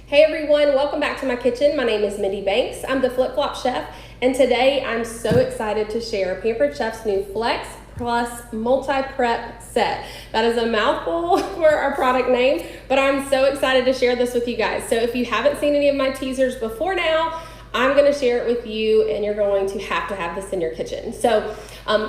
Hey everyone, welcome back to my kitchen. My name is Mindy Banks. I'm the Flip Flop Chef, and today I'm so excited to share Pampered Chef's new Flex Plus Multi-Prep Set. That is a mouthful for our product name, but I'm so excited to share this with you guys. So if you haven't seen any of my teasers before now, I'm going to share it with you, and you're going to have this in your kitchen. So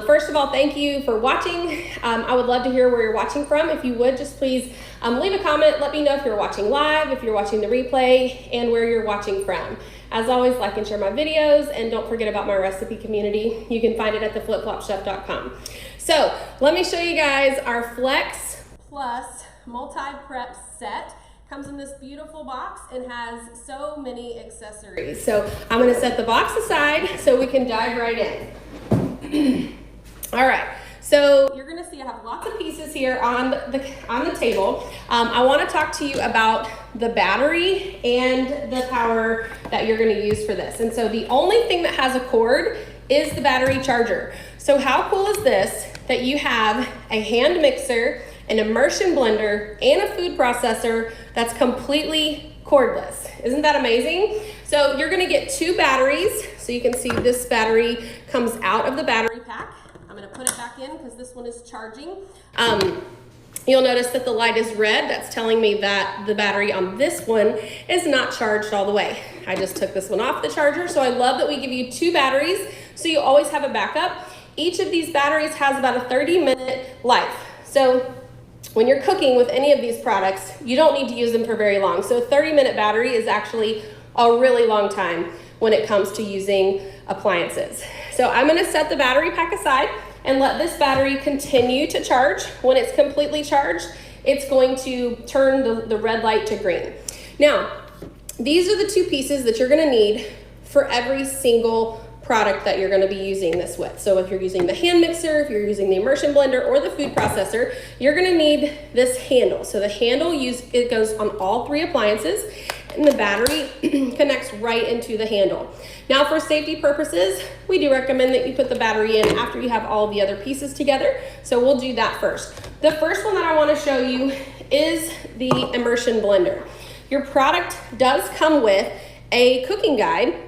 first of all, thank you for watching. I would love to hear where you're watching from. If you would, just please leave a comment. Let me know if you're watching live, if you're watching the replay, and where you're watching from. As always, like and share my videos, and don't forget about my recipe community. You can find it at theflipflopchef.com. So let me show you guys our Flex Plus Multi-Prep Set. Comes in this beautiful box and has so many accessories. So I'm going to set the box aside so we can dive right in. All right. So you're going to see I have lots of pieces here on the table. I want to talk to you about the battery and the power that you're going to use for this. And so the only thing that has a cord is the battery charger. So how cool is this that you have a hand mixer, an immersion blender, and a food processor that's completely cordless. Isn't that amazing? So you're gonna get two batteries. So you can see this battery comes out of the battery pack. I'm gonna put it back in because this one is charging. You'll notice that the light is red. That's telling me that the battery on this one is not charged all the way. I just took this one off the charger. So I love that we give you two batteries so you always have a backup. Each of these batteries has about a 30-minute life. So when you're cooking with any of these products, you don't need to use them for very long. So a 30-minute battery is actually a really long time when it comes to using appliances. So I'm gonna set the battery pack aside and let this battery continue to charge. When it's completely charged, it's going to turn the red light to green. Now, these are the two pieces that you're gonna need for every single product that you're going to be using this with. So if you're using the hand mixer, if you're using the immersion blender or the food processor, you're going to need this handle. So the handle it goes on all three appliances, and the battery connects right into the handle. Now for safety purposes, we do recommend that you put the battery in after you have all the other pieces together. So we'll do that first. The first one that I want to show you is the immersion blender. Your product does come with a cooking guide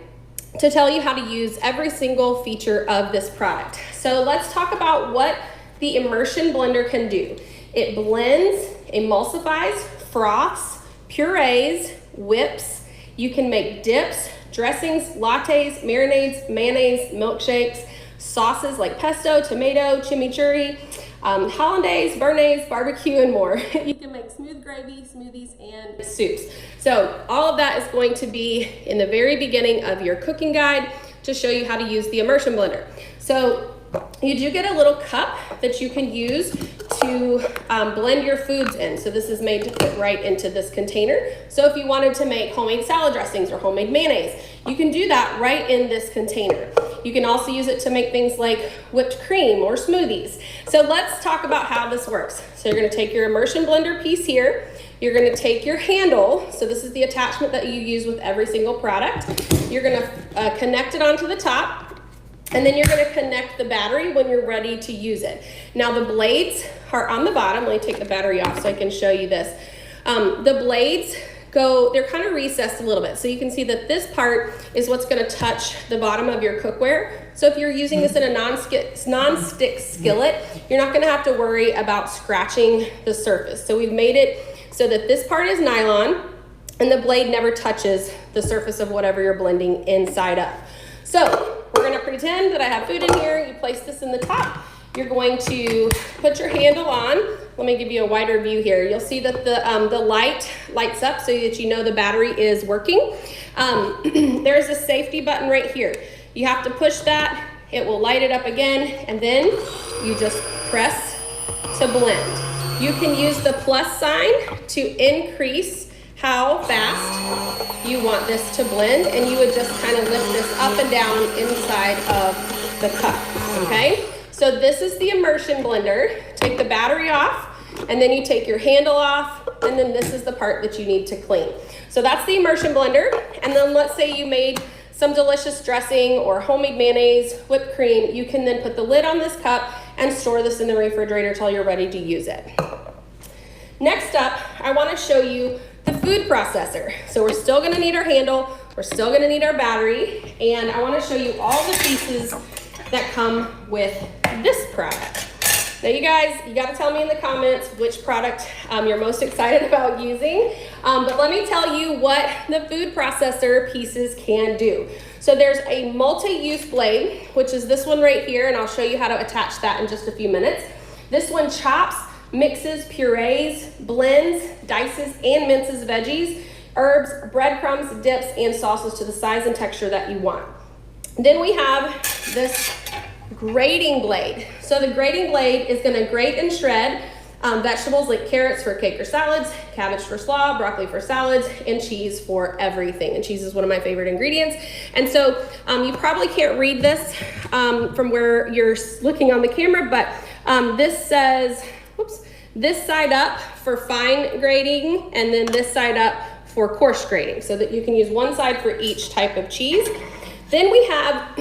to tell you how to use every single feature of this product. So let's talk about what the immersion blender can do. It blends, emulsifies, froths, purees, whips. You can make dips, dressings, lattes, marinades, mayonnaise, milkshakes, sauces like pesto, tomato, chimichurri, hollandaise, béarnaise, barbecue, and more. You can make smooth gravy, smoothies, and soups. So all of that is going to be in the very beginning of your cooking guide to show you how to use the immersion blender. So you do get a little cup that you can use to blend your foods in. So this is made to fit right into this container. So if you wanted to make homemade salad dressings or homemade mayonnaise, you can do that right in this container. You can also use it to make things like whipped cream or smoothies. So let's talk about how this works. So you're gonna take your immersion blender piece here. You're gonna take your handle. So this is the attachment that you use with every single product. You're gonna connect it onto the top. And then you're gonna connect the battery when you're ready to use it. Now the blades are on the bottom. Let me take the battery off so I can show you this. The blades they're kind of recessed a little bit. So you can see that this part is what's gonna touch the bottom of your cookware. So if you're using this in a non-stick skillet, you're not gonna have to worry about scratching the surface. So we've made it so that this part is nylon and the blade never touches the surface of whatever you're blending inside of. So we're gonna pretend that I have food in here. You place this in the top. You're going to put your handle on. Let me give you a wider view here. You'll see that the light lights up so that you know the battery is working. There's a safety button right here. You have to push that. It will light it up again, and then you just press to blend. You can use the plus sign to increase how fast you want this to blend, and you would just kind of lift this up and down inside of the cup, okay? So this is the immersion blender. Take the battery off, and then you take your handle off, and then this is the part that you need to clean. So that's the immersion blender, and then let's say you made some delicious dressing or homemade mayonnaise, whipped cream. You can then put the lid on this cup and store this in the refrigerator till you're ready to use it. Next up, I want to show you the food processor. So we're still gonna need our handle, we're still gonna need our battery, and I wanna show you all the pieces that come with this product. Now you guys, you gotta tell me in the comments which product you're most excited about using, but let me tell you what the food processor pieces can do. So there's a multi-use blade, which is this one right here, and I'll show you how to attach that in just a few minutes. This one chops, mixes, purees, blends, dices, and minces veggies, herbs, breadcrumbs, dips, and sauces to the size and texture that you want. Then we have this grating blade. So the grating blade is gonna grate and shred vegetables like carrots for cake or salads, cabbage for slaw, broccoli for salads, and cheese for everything. And cheese is one of my favorite ingredients. And so you probably can't read this from where you're looking on the camera, but this says, whoops, this side up for fine grating, and then this side up for coarse grating, so that you can use one side for each type of cheese. Then we have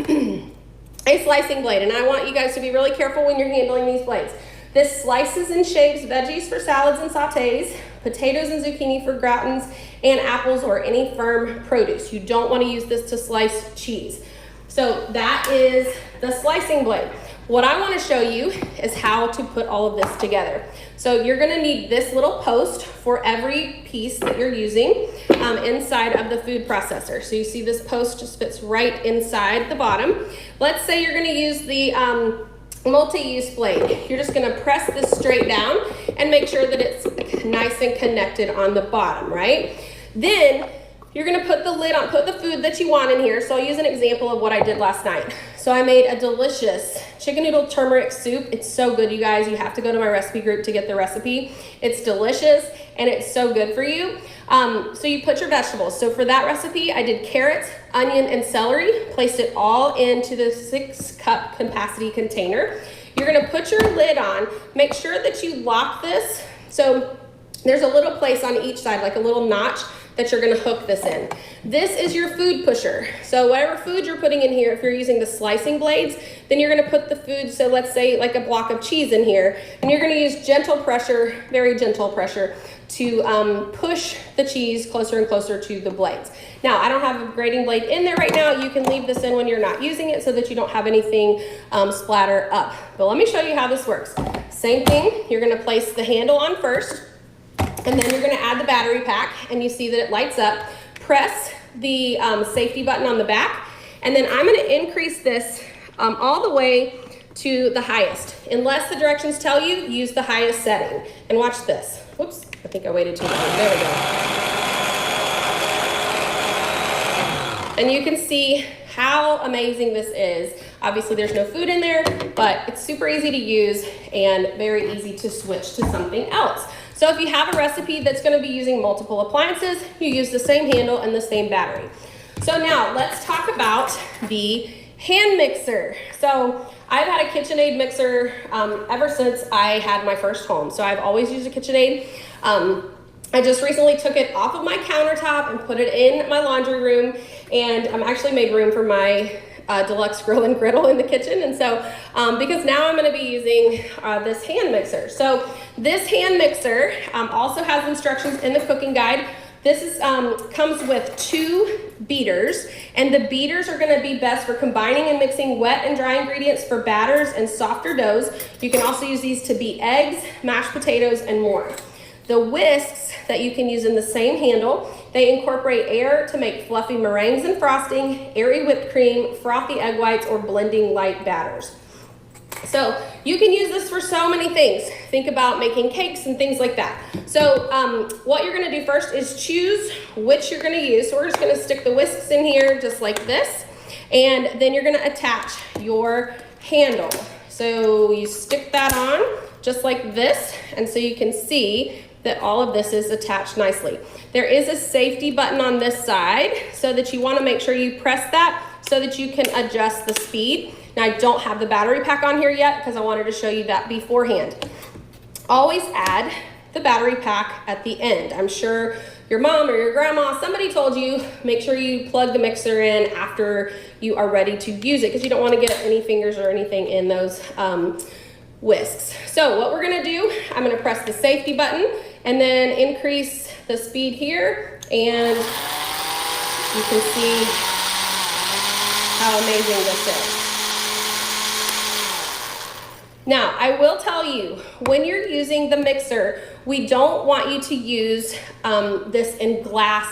a slicing blade, and I want you guys to be really careful when you're handling these blades. This slices and shapes veggies for salads and sautés, potatoes and zucchini for gratins, and apples or any firm produce. You don't want to use this to slice cheese. So that is the slicing blade. What I want to show you is how to put all of this together. So you're going to need this little post for every piece that you're using inside of the food processor. So you see this post just fits right inside the bottom. Let's say you're going to use the multi-use blade. You're just going to press this straight down and make sure that it's nice and connected on the bottom, right? Then you're gonna put the lid on, put the food that you want in here. So I'll use an example of what I did last night. So I made a delicious chicken noodle turmeric soup. It's so good, you guys. You have to go to my recipe group to get the recipe. It's delicious and it's so good for you. So you put your vegetables. So for that recipe, I did carrots, onion, and celery, placed it all into the 6-cup capacity container. You're gonna put your lid on, make sure that you lock this. So there's a little place on each side, like a little notch, that you're gonna hook this in. This is your food pusher. So whatever food you're putting in here, if you're using the slicing blades, then you're gonna put the food, so let's say like a block of cheese in here, and you're gonna use gentle pressure, very gentle pressure, to push the cheese closer and closer to the blades. Now, I don't have a grating blade in there right now. You can leave this in when you're not using it so that you don't have anything splatter up. But let me show you how this works. Same thing, you're gonna place the handle on first, and then you're gonna add the battery pack, and you see that it lights up. Press the safety button on the back, and then I'm gonna increase this all the way to the highest. Unless the directions tell you, use the highest setting. And watch this. Whoops, I think I waited too long. There we go. And you can see how amazing this is. Obviously there's no food in there, but it's super easy to use and very easy to switch to something else. So if you have a recipe that's gonna be using multiple appliances, you use the same handle and the same battery. So now let's talk about the hand mixer. So I've had a KitchenAid mixer ever since I had my first home. So I've always used a KitchenAid. I just recently took it off of my countertop and put it in my laundry room, and actually made room for my deluxe grill and griddle in the kitchen. And so because now I'm going to be using this hand mixer. So this hand mixer also has instructions in the cooking guide. This is comes with 2 beaters, and the beaters are going to be best for combining and mixing wet and dry ingredients for batters and softer doughs. You can also use these to beat eggs, mashed potatoes, and more. The whisks that you can use in the same handle, they incorporate air to make fluffy meringues and frosting, airy whipped cream, frothy egg whites, or blending light batters. So you can use this for so many things. Think about making cakes and things like that. So what you're gonna do first is choose which you're gonna use. So we're just gonna stick the whisks in here just like this, and then you're gonna attach your handle. So you stick that on just like this, and so you can see that all of this is attached nicely. There is a safety button on this side, so that you wanna make sure you press that so that you can adjust the speed. Now I don't have the battery pack on here yet because I wanted to show you that beforehand. Always add the battery pack at the end. I'm sure your mom or your grandma, somebody told you, make sure you plug the mixer in after you are ready to use it, because you don't wanna get any fingers or anything in those whisks. So what we're gonna do, I'm gonna press the safety button, and then increase the speed here, and you can see how amazing this is. Now, I will tell you, when you're using the mixer, we don't want you to use this in glass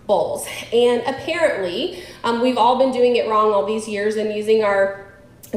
bowls. And apparently, we've all been doing it wrong all these years and using our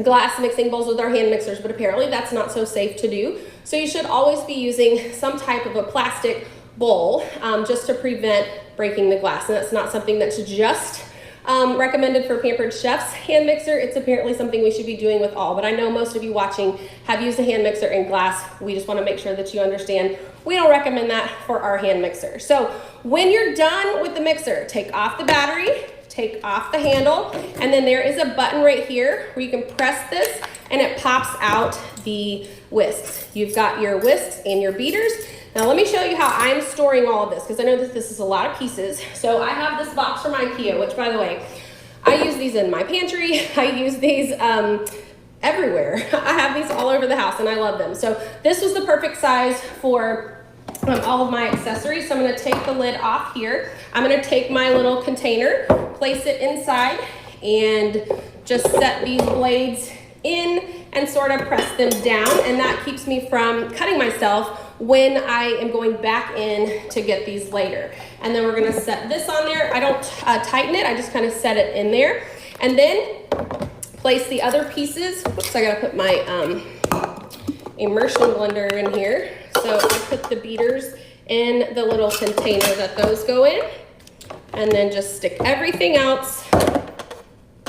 glass mixing bowls with our hand mixers, but apparently that's not so safe to do. So you should always be using some type of a plastic bowl just to prevent breaking the glass. And that's not something that's just recommended for Pampered Chef's hand mixer. It's apparently something we should be doing with all, but I know most of you watching have used a hand mixer in glass. We just want to make sure that you understand we don't recommend that for our hand mixer. So when you're done with the mixer, take off the battery, take off the handle, and then there is a button right here where you can press this and it pops out the whisks. You've got your whisks and your beaters. Now let me show you how I'm storing all of this, because I know that this is a lot of pieces. So I have this box from IKEA, which by the way, I use these in my pantry. I use these everywhere. I have these all over the house and I love them. So this was the perfect size for all of my accessories. So I'm gonna take the lid off here. I'm gonna take my little container, place it inside, and just set these blades in and sort of press them down, and that keeps me from cutting myself when I am going back in to get these later. And then we're gonna set this on there. I don't tighten it, I just kind of set it in there. And then place the other pieces. Oops, I gotta put my Immersion blender in here. So I put the beaters in the little container that those go in, and then just stick everything else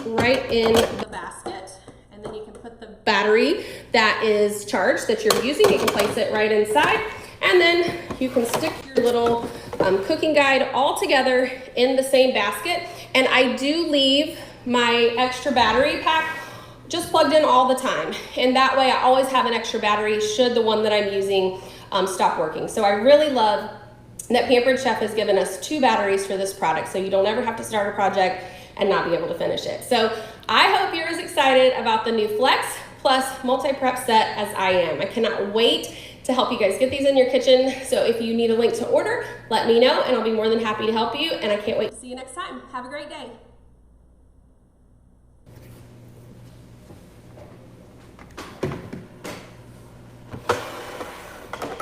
right in the basket. And then you can put the battery that is charged that you're using, you can place it right inside, and then you can stick your little cooking guide all together in the same basket. And I do leave my extra battery pack just plugged in all the time, and that way I always have an extra battery should the one that I'm using stop working. So I really love that Pampered Chef has given us 2 batteries for this product, so you don't ever have to start a project and not be able to finish it. So I hope you're as excited about the new Flex Plus multi-prep set as I am. I cannot wait to help you guys get these in your kitchen. So if you need a link to order, let me know and I'll be more than happy to help you, and I can't wait to see you next time. Have a great day.